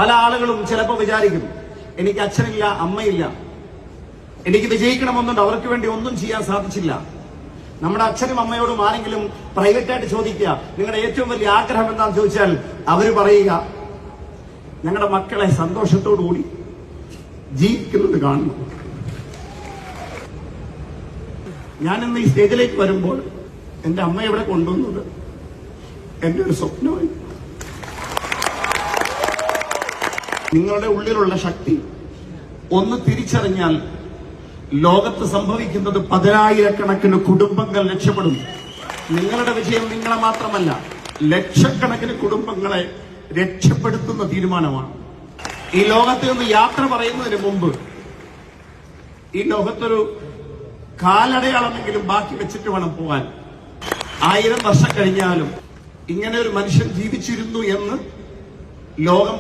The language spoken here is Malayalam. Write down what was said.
പല ആളുകളും ചിലപ്പോൾ വിചാരിക്കും, എനിക്ക് അച്ഛനില്ല, അമ്മയില്ല, എനിക്ക് വിജയിക്കണമെന്നുണ്ട്, അവർക്ക് വേണ്ടി ഒന്നും ചെയ്യാൻ സാധിച്ചില്ല. നമ്മുടെ അച്ഛനും അമ്മയോടും ആരെങ്കിലും പ്രൈവറ്റായിട്ട് ചോദിക്കുക, നിങ്ങളുടെ ഏറ്റവും വലിയ ആഗ്രഹം എന്താണെന്ന് ചോദിച്ചാൽ അവര് പറയുക, ഞങ്ങളുടെ മക്കളെ സന്തോഷത്തോടുകൂടി ജീവിക്കുന്നത് കാണുന്നു. ഞാനിന്ന് ഈ സ്റ്റേജിലേക്ക് വരുമ്പോൾ എന്റെ അമ്മ ഇവിടെ കൊണ്ടുവന്നത് എന്റെ ഒരു സ്വപ്നമായി. നിങ്ങളുടെ ഉള്ളിലുള്ള ശക്തി ഒന്ന് തിരിച്ചറിഞ്ഞാൽ ലോകത്ത് സംഭവിക്കുന്നത് 10,000-കണക്കിന് കുടുംബങ്ങൾ രക്ഷപ്പെടും. നിങ്ങളുടെ വിജയം നിങ്ങളെ മാത്രമല്ല, ലക്ഷക്കണക്കിന് കുടുംബങ്ങളെ രക്ഷപ്പെടുത്തുന്ന തീരുമാനമാണ്. ഈ ലോകത്ത് നിന്ന് യാത്ര പറയുന്നതിന് മുമ്പ് ഈ ലോകത്തൊരു കാലടയാളമെങ്കിലും ബാക്കി വെച്ചിട്ട് വേണം പോകാൻ. 1000 വർഷം കഴിഞ്ഞാലും ഇങ്ങനെ ഒരു മനുഷ്യൻ ജീവിച്ചിരുന്നു എന്ന് ലോകം